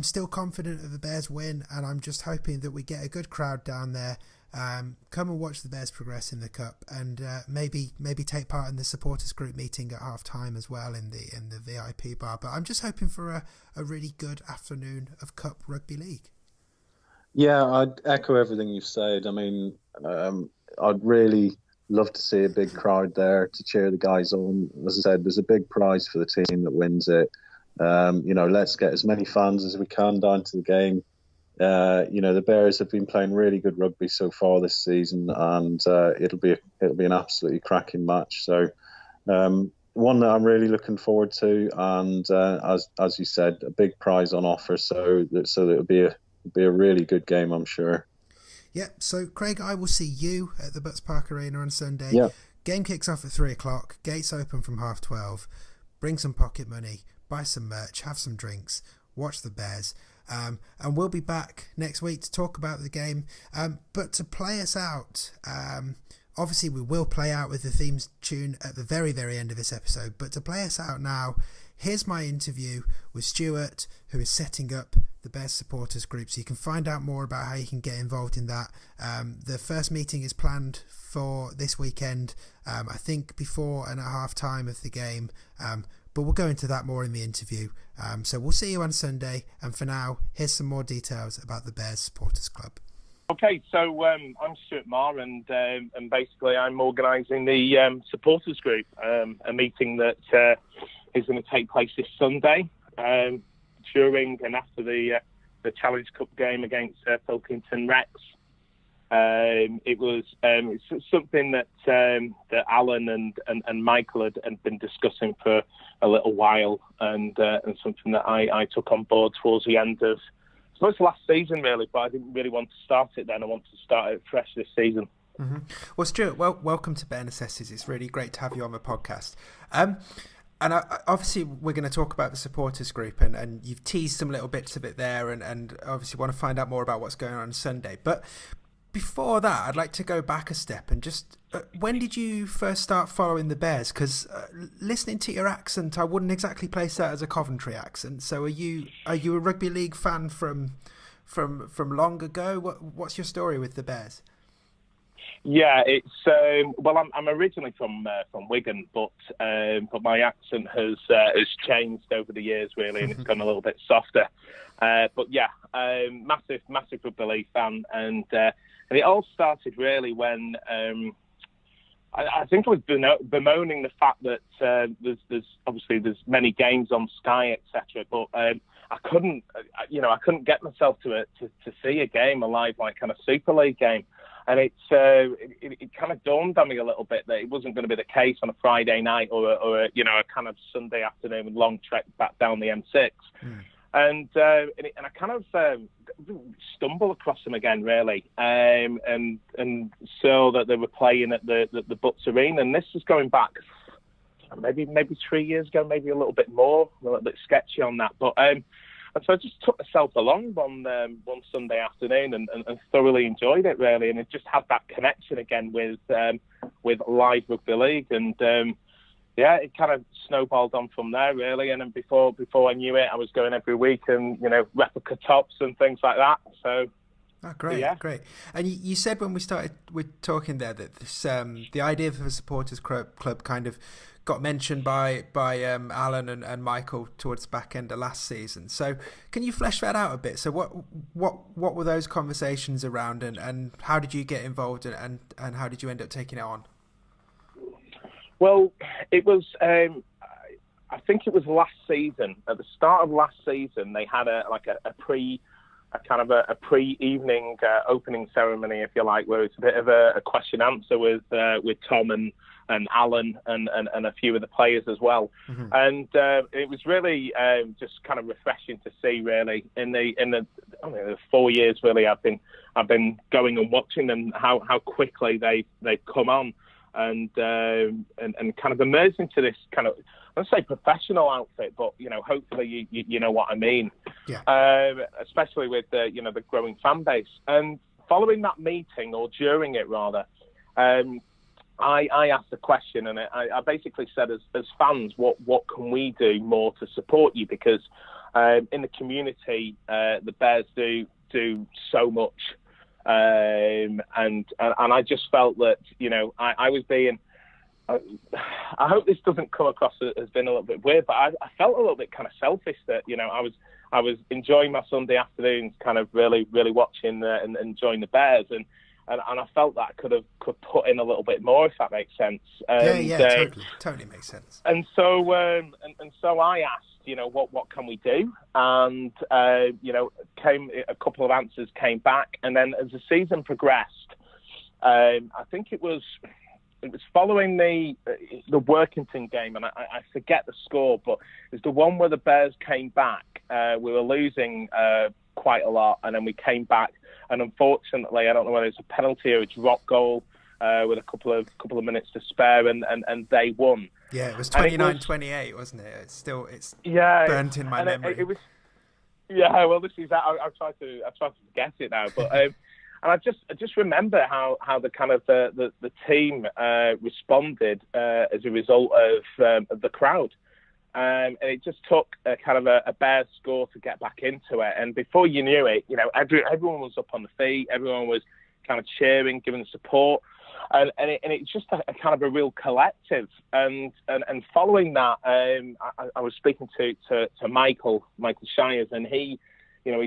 still confident of the Bears win, and I'm just hoping that we get a good crowd down there. Come and watch the Bears progress in the Cup, and maybe take part in the supporters group meeting at half time as well in the VIP bar. But I'm just hoping for a really good afternoon of Cup Rugby League. Yeah, I'd echo everything you've said. I mean, I'd really love to see a big crowd there to cheer the guys on. As I said, there's a big prize for the team that wins it. Let's get as many fans as we can down to the game. The Bears have been playing really good rugby so far this season, and it'll be an absolutely cracking match. So one that I'm really looking forward to, and as you said, a big prize on offer. So it'll be a really good game, I'm sure. Yep. So Craig, I will see you at the Butts Park Arena on Sunday. Yeah. Game kicks off at 3:00. Gates open from 12:30. Bring some pocket money, buy some merch, have some drinks, watch the Bears. And we'll be back next week to talk about the game. But to play us out, obviously we will play out with the theme tune at the very, very end of this episode. But to play us out now, here's my interview with Stuart, who is setting up the Bears supporters group. So you can find out more about how you can get involved in that. The first meeting is planned for this weekend, I think before and at half time of the game. But we'll go into that more in the interview. So we'll see you on Sunday. And for now, here's some more details about the Bears Supporters Club. Okay, so I'm Stuart Marr, and basically I'm organising the supporters group, a meeting that is going to take place this Sunday, during and after the Challenge Cup game against Pilkington Rex. It's something that Alan and Michael had been discussing for a little while, and something that I took on board towards the end of, I suppose, last season really, but I didn't really want to start it then. I wanted to start it fresh this season. Mm-hmm. Well, Stuart, welcome to Bare Necessities. It's really great to have you on the podcast. And obviously we're going to talk about the supporters group, and you've teased some little bits of it there, and obviously want to find out more about what's going on Sunday. But before that, I'd like to go back a step and just, when did you first start following the Bears? Because listening to your accent, I wouldn't exactly place that as a Coventry accent. So are you a rugby league fan from long ago? What's your story with the Bears? Yeah, it's well, I'm originally from Wigan, but my accent has changed over the years really, and it's gone a little bit softer. But yeah, massive rugby league fan, and it all started really when I think I was bemoaning the fact that there's many games on Sky, etc. But I couldn't get myself to see a game, a live kind of Super League game. And it kind of dawned on me a little bit that it wasn't going to be the case on a Friday night or a kind of Sunday afternoon long trek back down the M6. And I kind of stumbled across them again, really, and saw that they were playing at the Butts Arena, and this is going back maybe 3 years ago, maybe a little bit more, a little bit sketchy on that, but. And so I just took myself along one Sunday afternoon and thoroughly enjoyed it, really. And it just had that connection again with live rugby league. And, it kind of snowballed on from there, really. And then before I knew it, I was going every week and, replica tops and things like that. So... Oh, great, great. And you said when we started talking there that this, the idea of a supporters club kind of got mentioned by Alan and Michael towards the back end of last season. So can you flesh that out a bit? So what were those conversations around, and how did you get involved, and how did you end up taking it on? Well, it was I think it was last season. At the start of last season, they had a pre-evening opening ceremony, if you like, where it's a bit of a question answer with Tom and Alan and a few of the players as well. Mm-hmm. And it was really just kind of refreshing to see, really, in the 4 years really I've been going and watching them, how quickly they've come on and kind of emerged into this kind of, I don't say professional outfit, but hopefully you know what I mean. Yeah. Especially with the growing fan base. And following that meeting, or during it rather, I asked a question, and I basically said, as fans, what can we do more to support you? Because in the community, the Bears do so much, and I just felt that I was being. I hope this doesn't come across as being a little bit weird, but I felt a little bit kind of selfish that I was enjoying my Sunday afternoons, kind of really watching and enjoying the Bears, and I felt that I could put in a little bit more, if that makes sense. Totally makes sense. And so so I asked, what can we do? And a couple of answers came back, and then as the season progressed, I think it was following the Workington game, and I forget the score, but it was the one where the Bears came back. We were losing quite a lot, and then we came back, and unfortunately, I don't know whether it's a penalty or a drop goal with a couple of minutes to spare, and they won. Yeah, it was 29-28, wasn't it? It's burnt in my memory. It was. Yeah, well, this is that. I've tried to forget it now, but. And I just remember how the kind of the team responded as a result of the crowd, and it just took a kind of a Bears score to get back into it. And before you knew it, everyone was up on the feet, everyone was kind of cheering, giving support, and it's just a kind of a real collective. And following that, I was speaking to Michael Shires, and he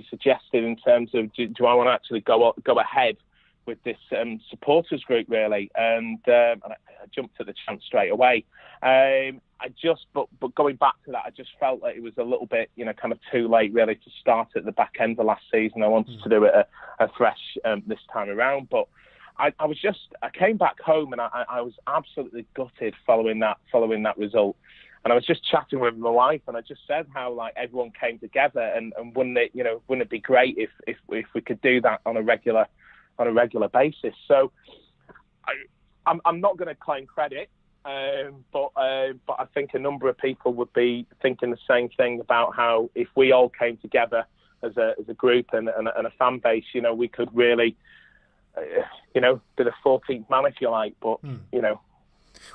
suggested in terms of do I want to actually go ahead with this supporters group, really, and I jumped at the chance straight away. But going back to that, I just felt like it was a little bit kind of too late really to start at the back end of last season. I wanted to do it a fresh this time around, but I came back home and I was absolutely gutted following that result. And I was just chatting with my wife, and I just said how everyone came together, and wouldn't it be great if we could do that on a regular basis? So I'm not going to claim credit, but I think a number of people would be thinking the same thing about how if we all came together as a group and a fan base, we could really, be the 14th man, if you like, but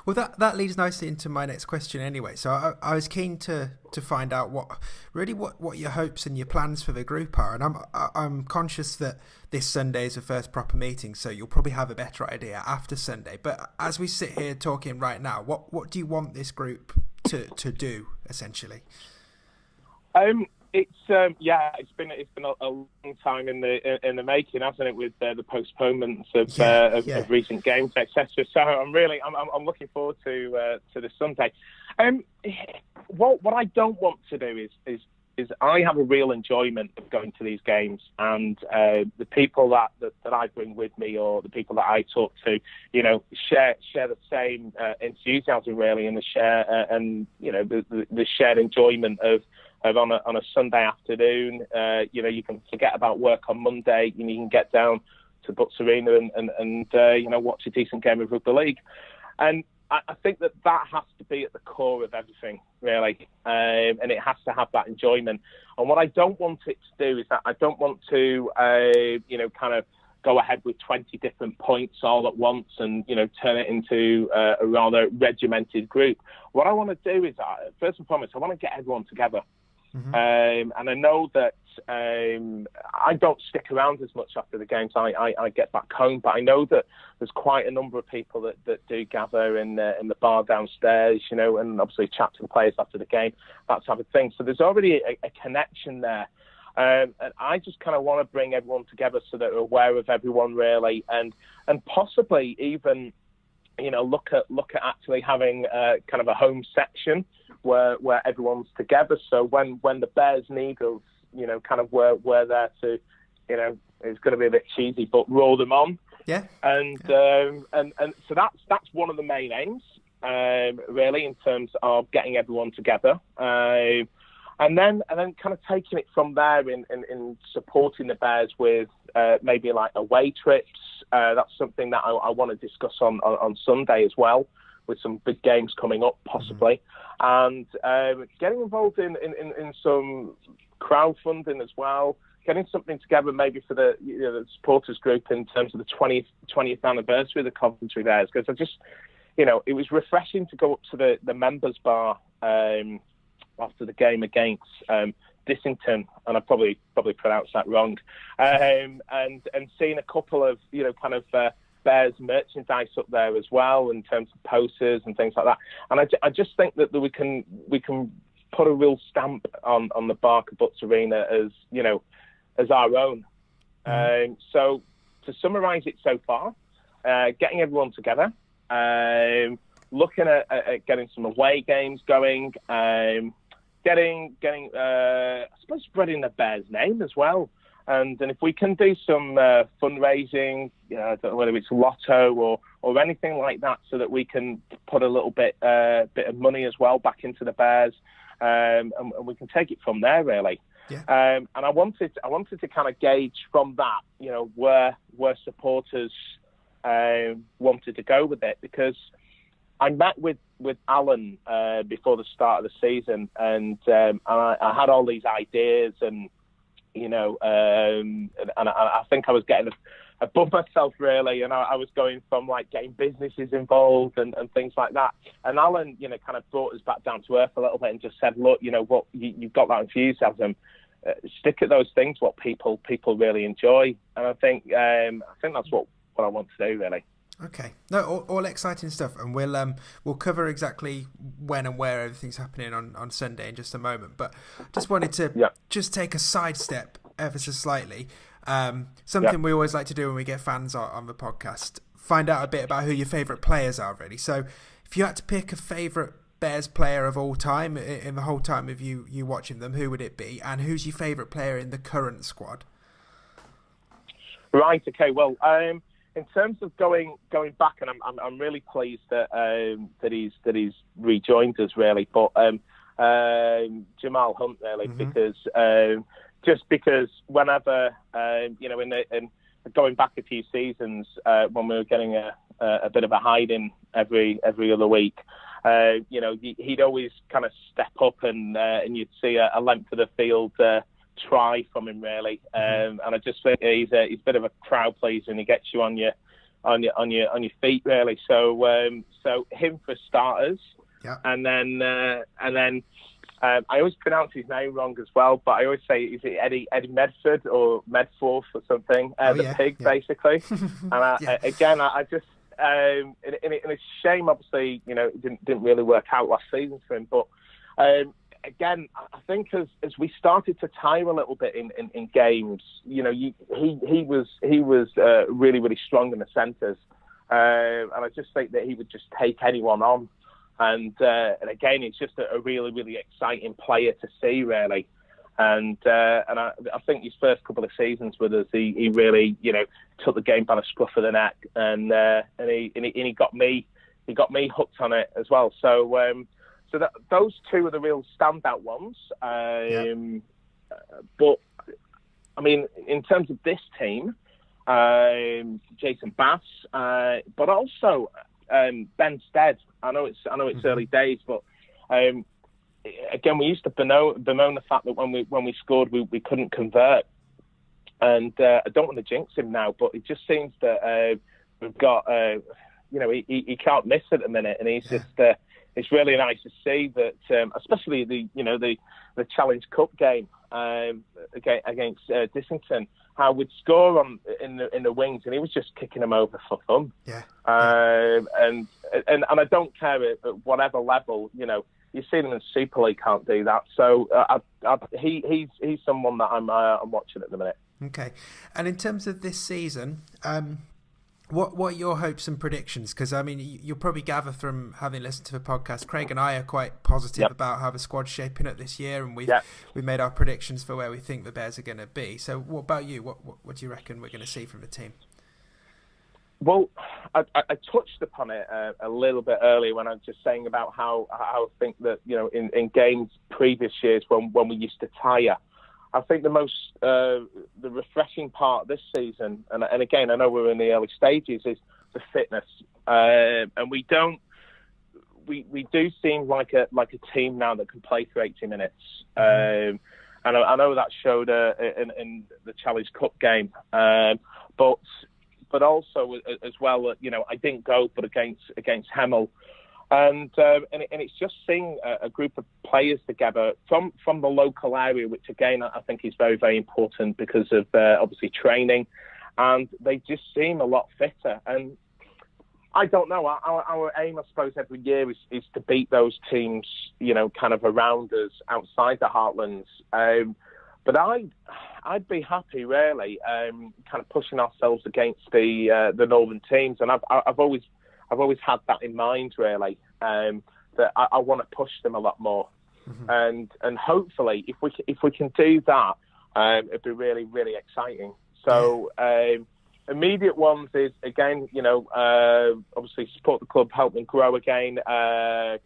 Well, that leads nicely into my next question anyway. So I was keen to find out what your hopes and your plans for the group are. And I'm conscious that this Sunday is the first proper meeting, so you'll probably have a better idea after Sunday. But as we sit here talking right now, what do you want this group to do, essentially? It's been a long time in the making, hasn't it, with the postponements of recent games, etc. So I'm looking forward to this Sunday. What I don't want to do is I have a real enjoyment of going to these games, and the people that I bring with me, or the people that I talk to, share the same enthusiasm really, and the shared enjoyment of on a Sunday afternoon. You can forget about work on Monday. You can get down to Butts Arena and watch a decent game of rugby league. And I think that has to be at the core of everything, really, and it has to have that enjoyment. And what I don't want it to do is that I don't want to, kind of go ahead with 20 different points all at once and, turn it into a rather regimented group. What I want to do is, first and foremost, I want to get everyone together. Mm-hmm. And I know that I don't stick around as much after the games. I get back home, but I know that there's quite a number of people that do gather in the bar downstairs, and obviously chat to the players after the game, that type of thing. So there's already a connection there. And I just kind of want to bring everyone together so that we're aware of everyone, really, and possibly even, look at actually having kind of a home section where everyone's together. So when the Bears need us, kind of we're there to, it's going to be a bit cheesy, but roll them on. Yeah. And so that's one of the main aims, really, in terms of getting everyone together. And then kind of taking it from there in supporting the Bears with maybe like away trips. That's something that I want to discuss on Sunday as well, with some big games coming up possibly. Mm-hmm. And getting involved in some crowdfunding as well, getting something together maybe for the supporters group in terms of the 20th anniversary of the Coventry Bears, because I just, it was refreshing to go up to the members bar after the game against Dissington, and I probably pronounced that wrong, and seeing a couple of kind of Bears merchandise up there as well, in terms of posters and things like that. And I just think that we can put a real stamp on the Barker Butts Arena as our own. So to summarise it so far, getting everyone together, looking at getting some away games going, getting I suppose spreading the Bears name as well. And if we can do some fundraising, I don't know whether it's lotto or anything like that, so that we can put a little bit of money as well back into the Bears, and we can take it from there, really. Yeah. And I wanted to kind of gauge from that, where supporters wanted to go with it, because I met with Alan before the start of the season, and I had all these ideas, and I think I was getting above myself, really, and I was going from like getting businesses involved and things like that. And Alan, kind of brought us back down to earth a little bit and just said, look, what you've got that enthusiasm. Stick at those things what people really enjoy, and I think that's what I want to do, really. Okay, no, all exciting stuff, and we'll cover exactly when and where everything's happening on Sunday in just a moment. But just wanted to just take a sidestep ever so slightly. Something we always like to do when we get fans on the podcast, find out a bit about who your favourite players are, really. So if you had to pick a favourite Bears player of all time, in the whole time of you watching them, who would it be? And who's your favourite player in the current squad? Right, okay, well, in terms of going back, and I'm really pleased that he's rejoined us, really. But Jamal Hunt, really, because whenever in going back a few seasons, when we were getting a bit of a hiding every other week, he'd always kind of step up and you'd see a length of the field try from him, really. And I just think he's a bit of a crowd pleaser, and he gets you on your your feet really. So him for starters, and then I always pronounce his name wrong as well, but I always say, is it Eddie Medford or Medforth or something? Pig, basically. And I just and it's a shame, obviously, it didn't really work out last season for him, but again, I think as we started to tire a little bit in games, he was really, really strong in the centres, and I just think that he would just take anyone on. And again, it's just a really, really exciting player to see, really. And I think his first couple of seasons with us, he really, took the game by the scruff of the neck, and he got me hooked on it as well. So that those two are the real standout ones. But I mean, in terms of this team, Jason Bass, but also Ben Stead. I know it's early days, but again, we used to bemoan the fact that when we scored, we couldn't convert. And I don't want to jinx him now, but it just seems that we've got, he can't miss at the minute, and he's just. It's really nice to see that, especially the Challenge Cup game against Dissington, how we'd score in the wings, and he was just kicking them over for fun. And I don't care at whatever level, you see them in Super League can't do that. So he's someone that I'm watching at the minute. Okay, and in terms of this season. What are your hopes and predictions? Because, I mean, you'll probably gather from having listened to the podcast, Craig and I are quite positive about how the squad's shaping up this year, and we've made our predictions for where we think the Bears are going to be. So what about you? What do you reckon we're going to see from the team? Well, I touched upon it a little bit earlier when I was just saying about how I think that, in games previous years when we used to tire, I think the refreshing part this season, and again, I know we're in the early stages, is the fitness. And we do seem like a team now that can play for 80 minutes. And I know that showed in the Challenge Cup game, but also as well, I didn't go, but against Hemel. And it's just seeing a group of players together from the local area, which again I think is very, very important because of obviously training, and they just seem a lot fitter. And I don't know, our aim, I suppose, every year is to beat those teams, kind of around us outside the heartlands. But I'd be happy, really, kind of pushing ourselves against the northern teams, and I've always had that in mind, really, that I want to push them a lot more. And hopefully, if we can do that, it'd be really, really exciting. So immediate ones is, again, obviously support the club, help them grow again,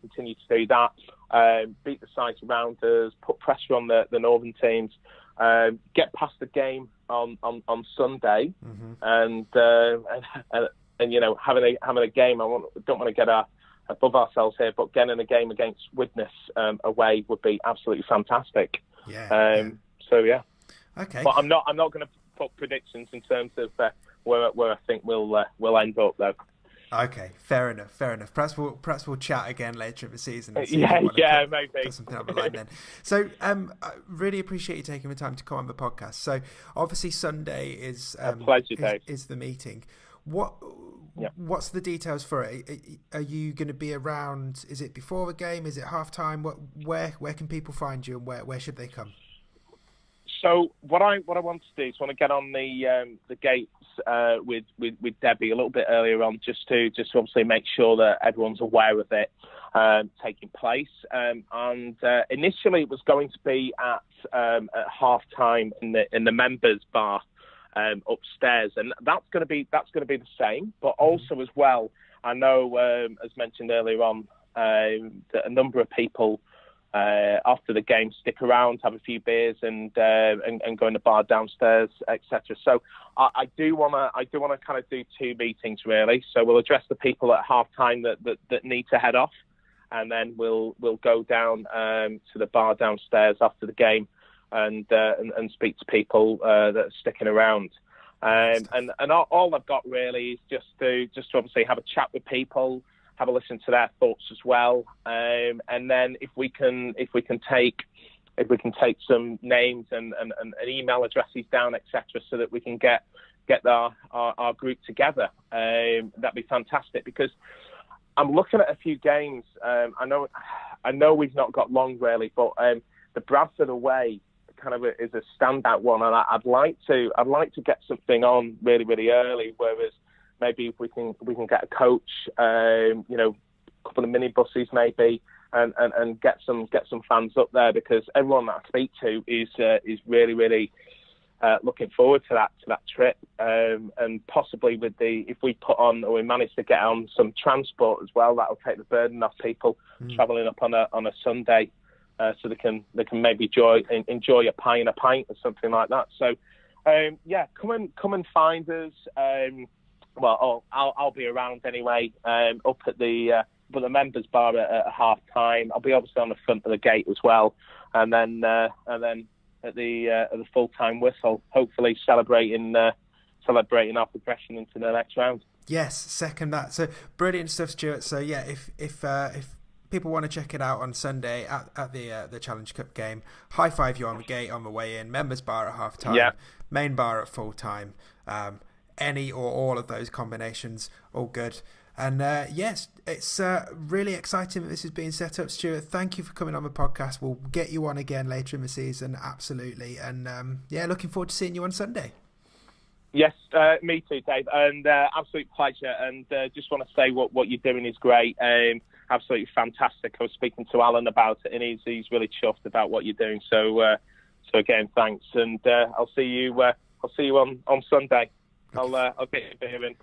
continue to do that, beat the sides around us, put pressure on the northern teams, get past the game on Sunday, and having a game. Don't want to get above ourselves here, but getting a game against Widnes away would be absolutely fantastic. Okay. But I'm not going to put predictions in terms of where I think we'll end up, though. Okay, fair enough. Perhaps we'll chat again later in the season. And see maybe. Put something on the line then. So, I really appreciate you taking the time to come on the podcast. So, obviously Sunday is a pleasure, Dave. Is the meeting. What's the details for it? Are you going to be around? Is it before the game? Is it half time? Where can people find you, and where should they come? So what I want to do is want to get on the gates with Debbie a little bit earlier on, just to obviously make sure that everyone's aware of it taking place. And initially it was going to be at half time in the members bar upstairs, and that's going to be the same. But also as well, I know as mentioned earlier on that a number of people after the game stick around, have a few beers, and go in the bar downstairs, etc. So I do want to kind of do two meetings, really. So we'll address the people at half time that need to head off, and then we'll go down to the bar downstairs after the game and speak to people that are sticking around. And all I've got really is just to obviously have a chat with people, have a listen to their thoughts as well, and then if we can take some names and email addresses down, etc., so that we can get our group together, that'd be fantastic. Because I'm looking at a few games. I know we've not got long really, but the Bradford away kind of is a standout one, and I'd like to get something on really, really early. Whereas maybe if we can get a coach, a couple of minibuses maybe, and get some fans up there, because everyone that I speak to is really, really looking forward to that trip, and possibly if we put on, or we manage to get on some transport as well, that'll take the burden off people travelling up on a Sunday. So they can maybe enjoy a pie and a pint or something like that. So come and find us. I'll be around anyway. Up at the members bar at half time. I'll be obviously on the front of the gate as well, and then at the full time whistle, hopefully celebrating our progression into the next round. Yes, second that. So brilliant stuff, Stuart. So yeah, if people want to check it out on Sunday at the Challenge Cup game, high five you on the gate on the way in, members bar at half time, main bar at full time, any or all of those combinations, all good. And yes, it's really exciting that this is being set up. Stuart, thank you for coming on the podcast. We'll get you on again later in the season, absolutely. And looking forward to seeing you on Sunday. Yes, me too, Dave, and absolute pleasure. And just want to say what you're doing is great. Absolutely fantastic. I was speaking to Alan about it, and he's really chuffed about what you're doing. So again, thanks, and I'll see you on Sunday. I'll get you a beer in.